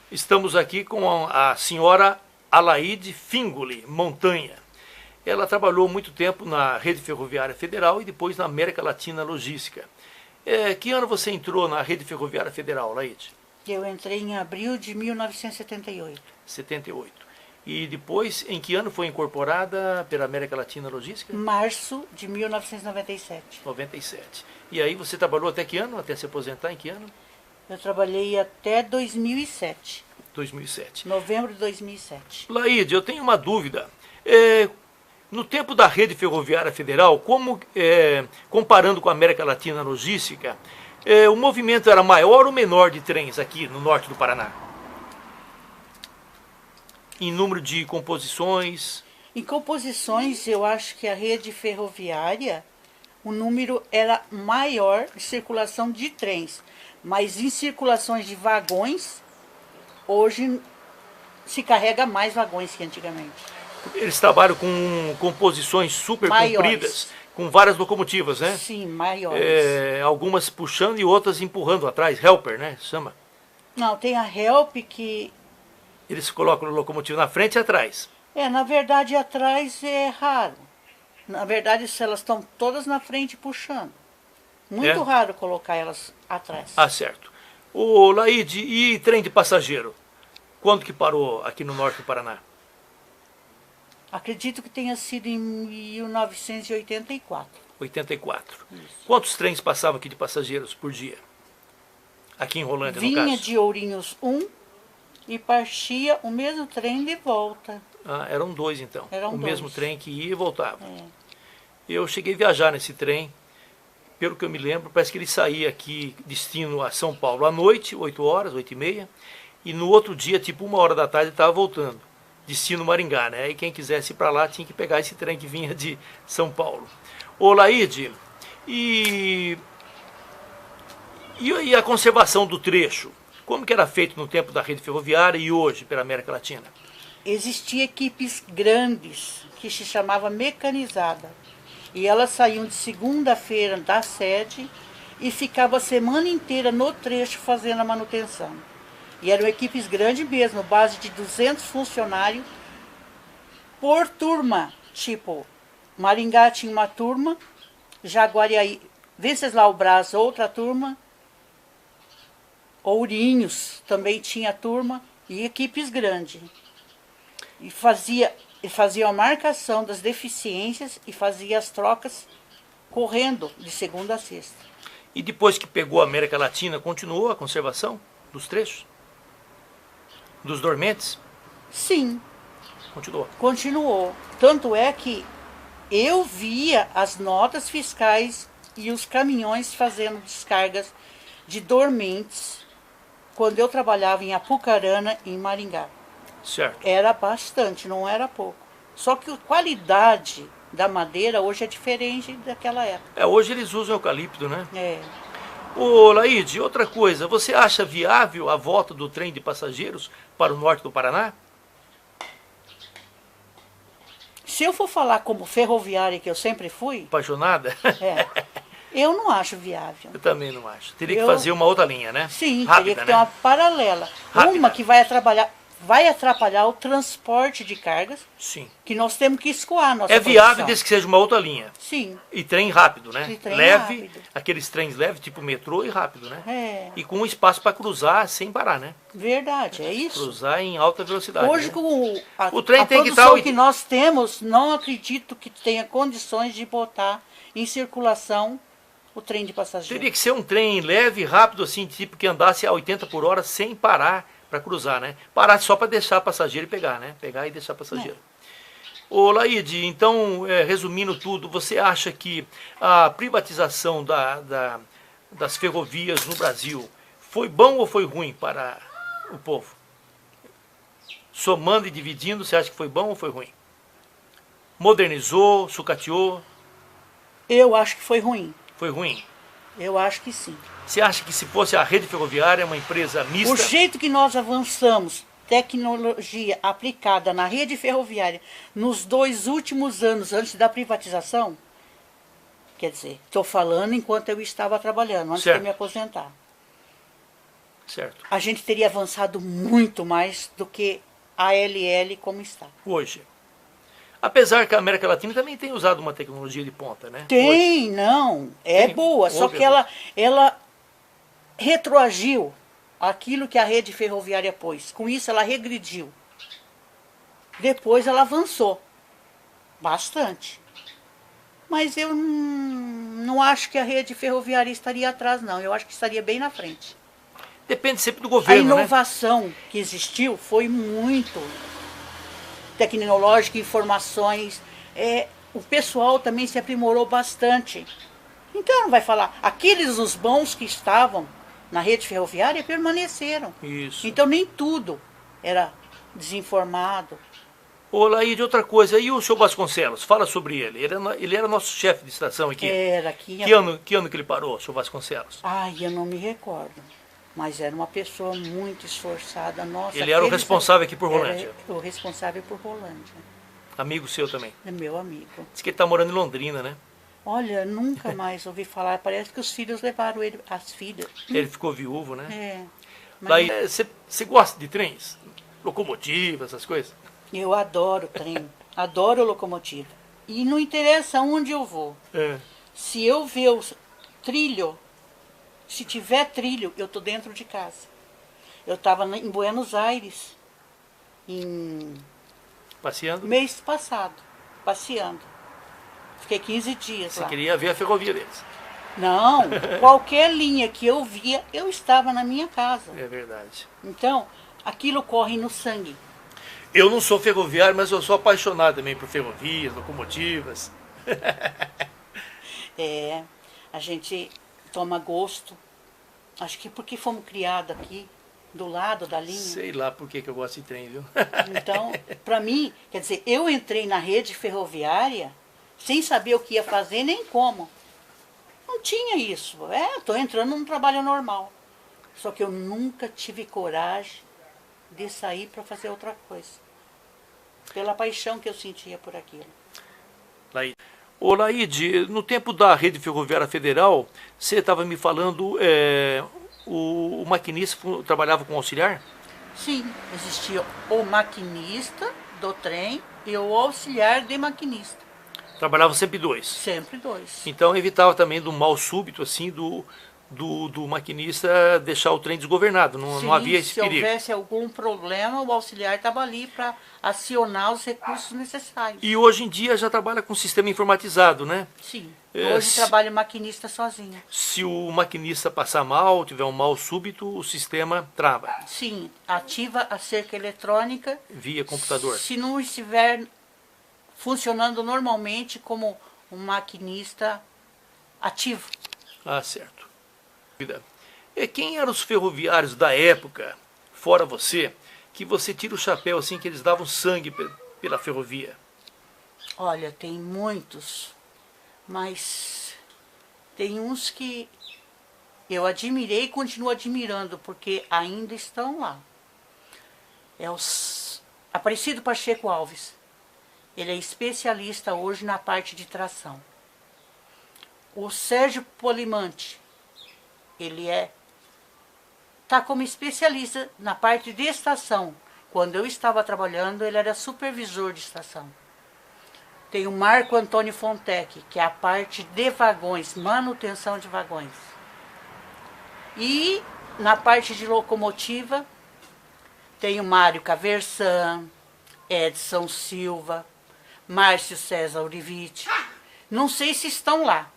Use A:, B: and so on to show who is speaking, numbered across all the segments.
A: Estamos aqui com a senhora Alaide Fingoli Montanha. Ela trabalhou muito tempo na Rede Ferroviária Federal e depois na América Latina Logística. Que ano você entrou na Rede Ferroviária Federal, Alaide?
B: Eu entrei em abril de 1978.
A: 78. E depois, em que ano foi incorporada pela América Latina Logística?
B: Março de 1997.
A: 97. E aí você trabalhou até que ano? Até se aposentar em que ano?
B: Eu trabalhei até 2007.
A: 2007.
B: Novembro de 2007.
A: Laide, eu tenho uma dúvida. No tempo da Rede Ferroviária Federal, comparando com a América Latina Logística, o movimento era maior ou menor de trens aqui no norte do Paraná? Em número de composições?
B: Em composições, eu acho que a rede ferroviária, o número era maior de circulação de trens. Mas em circulações de vagões, hoje se carrega mais vagões que antigamente.
A: Eles trabalham com composições super
B: Maiores.
A: compridas, com várias locomotivas, né?
B: Sim, maiores.
A: Algumas puxando e outras empurrando atrás, helper, né? Chama.
B: Não, tem a Help que...
A: Eles colocam a locomotiva na frente e atrás.
B: na verdade, atrás é raro. Na verdade, elas estão todas na frente puxando. Muito raro colocar elas atrás.
A: Ah, certo. Ô, Laide, e trem de passageiro? Quando que parou aqui no norte do Paraná?
B: Acredito que tenha sido em 1984.
A: 84.
B: Isso.
A: Quantos trens passavam aqui de passageiros por dia? Aqui em Rolândia, no caso?
B: Vinha de Ourinhos 1 e partia o mesmo trem de volta.
A: Ah, eram dois então.
B: Eram
A: o
B: dois.
A: mesmo trem que ia e voltava.
B: É.
A: Eu cheguei a viajar nesse trem. Pelo que eu me lembro, parece que ele saía aqui, destino a São Paulo à noite, 8 horas, 8h30, e no outro dia, tipo 1h da tarde, ele estava voltando, destino Maringá, né? E quem quisesse ir para lá tinha que pegar esse trem que vinha de São Paulo. Ô, Laide, e a conservação do trecho? Como que era feito no tempo da rede ferroviária e hoje pela América Latina?
B: Existiam equipes grandes, que se chamava mecanizada. E elas saíam de segunda-feira da sede e ficavam a semana inteira no trecho fazendo a manutenção. E eram equipes grandes mesmo, base de 200 funcionários por turma. Tipo, Maringá tinha uma turma, Jaguariaí, Venceslau-Braz outra turma, Ourinhos também tinha turma e equipes grandes. E fazia a marcação das deficiências e fazia as trocas correndo de segunda a sexta.
A: E depois que pegou a América Latina, continuou a conservação dos trechos? Dos dormentes?
B: Sim.
A: Continuou.
B: Continuou. Tanto é que eu via as notas fiscais e os caminhões fazendo descargas de dormentes quando eu trabalhava em Apucarana, em Maringá.
A: Certo.
B: Era bastante, não era pouco. Só que a qualidade da madeira hoje é diferente daquela época.
A: Hoje eles usam eucalipto, né?
B: Ô,
A: Laide, outra coisa, você acha viável a volta do trem de passageiros para o norte do Paraná?
B: Se eu for falar como ferroviária que eu sempre fui,
A: Apaixonada?
B: Eu não acho viável.
A: Eu também não acho. Teria que fazer uma outra linha, né?
B: Sim,
A: rápida,
B: teria que ter uma paralela.
A: Rápida.
B: Uma que vai atrapalhar o transporte de cargas.
A: Sim.
B: Que nós temos que escoar a nossa
A: viável
B: produção.
A: desde que seja uma outra linha.
B: Sim.
A: E trem rápido, né?
B: E trem
A: leve,
B: rápido.
A: aqueles trens leves, tipo metrô e rápido, né?
B: E
A: com espaço para cruzar sem parar, né?
B: Verdade, é isso.
A: Cruzar em alta velocidade.
B: Hoje,
A: né?
B: com
A: o trem tem que
B: produção que nós temos, não acredito que tenha condições de botar em circulação o trem de passageiro.
A: Teria que ser um trem leve, rápido, assim, tipo que andasse a 80 por hora sem parar para cruzar, né? Parar só para deixar passageiro e pegar, né? Pegar e deixar passageiro. Ô, Laide, então, resumindo tudo, você acha que a privatização das ferrovias no Brasil foi bom ou foi ruim para o povo? Somando e dividindo, você acha que foi bom ou foi ruim? Modernizou, sucateou?
B: Eu acho que foi ruim.
A: Foi ruim?
B: Eu acho que sim.
A: Você acha que se fosse a rede ferroviária, uma empresa mista...
B: O jeito que nós avançamos, tecnologia aplicada na rede ferroviária, nos 2 últimos anos antes da privatização, quer dizer, estou falando enquanto eu estava trabalhando, antes de me aposentar.
A: Certo.
B: a gente teria avançado muito mais do que a LL como está.
A: Hoje. Apesar que a América Latina também tem usado uma tecnologia de ponta, né? Hoje.
B: Tem, não, é
A: Tem,
B: boa, só
A: óbvio.
B: que ela retroagiu aquilo que a rede ferroviária pôs. Com isso ela regrediu. Depois ela avançou bastante. Mas eu não acho que a rede ferroviária estaria atrás, não. Eu acho que estaria bem na frente.
A: Depende sempre do
B: A
A: governo, né?
B: inovação que existiu foi muito tecnológica, informações. O pessoal também se aprimorou bastante. Então não vai falar, aqueles os bons que estavam na rede ferroviária permaneceram.
A: Isso.
B: Então nem tudo era desinformado.
A: Ô, Laíde, outra coisa, e o senhor Vasconcelos? Fala sobre ele. Ele era nosso chefe de estação aqui.
B: Era aqui.
A: Que ano que ele parou, o senhor Vasconcelos?
B: Ai, eu não me recordo. Mas era uma pessoa muito esforçada. Nossa,
A: Ele era o
B: aqueles-
A: responsável aqui por Rolândia.
B: Era o responsável por Rolândia.
A: Amigo seu também.
B: É meu amigo.
A: Diz que ele tá morando em Londrina, né?
B: Olha, nunca mais ouvi falar. Parece que os filhos levaram ele, as filhas.
A: Ele ficou viúvo, né?
B: É. Mas
A: Daí, você gosta de trens? Locomotiva, essas coisas?
B: eu adoro trem. Adoro locomotiva. E não interessa onde eu vou.
A: É.
B: Se eu ver o trilho, se tiver trilho, eu tô dentro de casa. Eu estava em Buenos Aires, em
A: Passeando?
B: mês passado, passeando. Fiquei 15 dias
A: Você
B: lá.
A: queria ver a ferrovia deles.
B: Não, qualquer linha que eu via, eu estava na minha casa.
A: É verdade.
B: Então, aquilo corre no sangue.
A: Eu não sou ferroviário, mas eu sou apaixonado também por ferrovias, locomotivas.
B: A gente toma gosto. Acho que porque fomos criados aqui, do lado da linha.
A: Sei lá por que eu gosto de trem, viu?
B: Então, para mim, quer dizer, eu entrei na rede ferroviária sem saber o que ia fazer nem como. Não tinha isso. Estou entrando num trabalho normal. Só que eu nunca tive coragem de sair para fazer outra coisa. Pela paixão que eu sentia por aquilo.
A: Laíde. Ô Laíde, no tempo da Rede Ferroviária Federal, você estava me falando, o maquinista trabalhava com auxiliar?
B: Sim, existia o maquinista do trem e o auxiliar de maquinista.
A: Trabalhavam sempre dois.
B: Sempre dois.
A: Então evitava também do mal súbito, assim, do maquinista deixar o trem desgovernado. Não,
B: Sim,
A: não havia esse
B: se
A: perigo.
B: houvesse algum problema, o auxiliar estava ali para acionar os recursos necessários.
A: E hoje em dia já trabalha com sistema informatizado, né?
B: Sim,
A: É,
B: hoje trabalha o maquinista sozinho.
A: Se o maquinista passar mal, tiver um mal súbito, o sistema trava
B: Sim, ativa a cerca eletrônica.
A: via computador.
B: Se não estiver funcionando normalmente como um maquinista ativo.
A: Ah, certo. E quem eram os ferroviários da época, fora você, que você tira o chapéu assim, que eles davam sangue pela ferrovia?
B: Olha, tem muitos, mas tem uns que eu admirei e continuo admirando, porque ainda estão lá. É o Aparecido Pacheco Alves. Ele é especialista hoje na parte de tração. O Sérgio Polimante, ele está como especialista na parte de estação. Quando eu estava trabalhando, ele era supervisor de estação. Tem o Marco Antônio Fontec, que é a parte de vagões, manutenção de vagões. E na parte de locomotiva, tem o Mário Caversan, Edson Silva, Márcio César Urivite. Não sei se estão lá,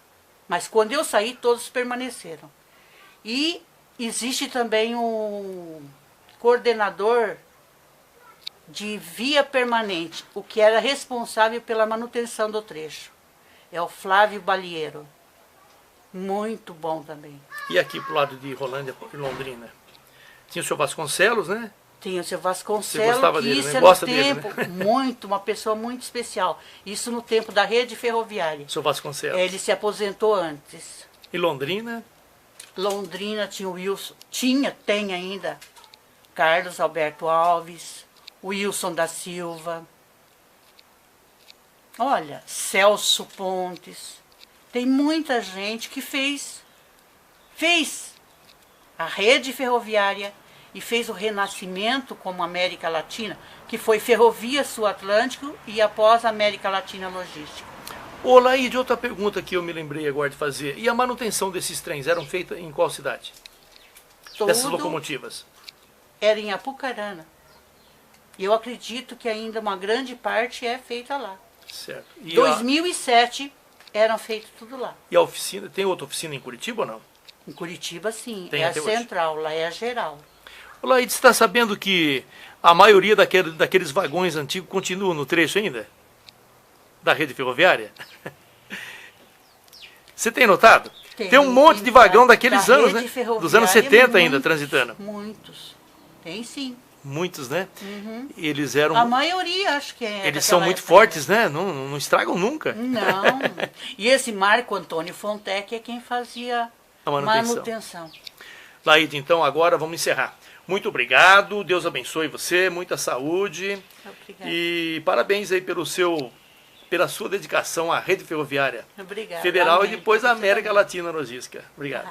B: mas quando eu saí, todos permaneceram. E existe também um coordenador de via permanente, o que era responsável pela manutenção do trecho. É o Flávio Balieiro. Muito bom também.
A: E aqui pro lado de Rolândia e Londrina? Tinha o senhor Vasconcelos, né?
B: Tem o seu
A: Você
B: Vasconcelos,
A: gostava
B: que
A: dele,
B: isso
A: né?
B: é
A: Gosta
B: no
A: dele,
B: tempo,
A: né?
B: muito, uma pessoa muito especial. Isso no tempo da rede ferroviária.
A: O senhor Vasconcelos.
B: Ele se aposentou antes.
A: E Londrina?
B: Londrina tinha o Wilson, tem ainda, Carlos Alberto Alves, Wilson da Silva. Olha, Celso Pontes. Tem muita gente que fez a rede ferroviária e fez o renascimento como América Latina, que foi Ferrovia Sul Atlântico e após América Latina Logística.
A: Ô, Laíde, outra pergunta que eu me lembrei agora de fazer. E a manutenção desses trens eram feitas em qual cidade? Dessas locomotivas?
B: Era em Apucarana. E eu acredito que ainda uma grande parte é feita lá.
A: Certo.
B: Em 2007 eram feitos tudo lá.
A: E a oficina, tem outra oficina em Curitiba ou não?
B: Em Curitiba, sim.
A: Tem
B: é a
A: até hoje.
B: central, lá é a geral.
A: Ô, Laíde, você está sabendo que a maioria daqueles vagões antigos continua no trecho ainda? Da rede ferroviária? Você tem notado? Tem um monte de vagão daqueles anos, né? Dos anos 70 ainda transitando.
B: Muitos. Tem sim.
A: Muitos, né?
B: Uhum.
A: Eles eram.
B: A maioria acho que é.
A: Eles são muito fortes, né? Não estragam nunca.
B: Não. E esse Marco Antônio Fontec é quem fazia
A: A
B: manutenção.
A: Laíde, então agora vamos encerrar. Muito obrigado, Deus abençoe você, muita saúde.
B: Obrigada.
A: E parabéns aí pela sua dedicação à rede ferroviária
B: Obrigada.
A: federal
B: Amém.
A: e depois à América Latina Logística. Obrigado.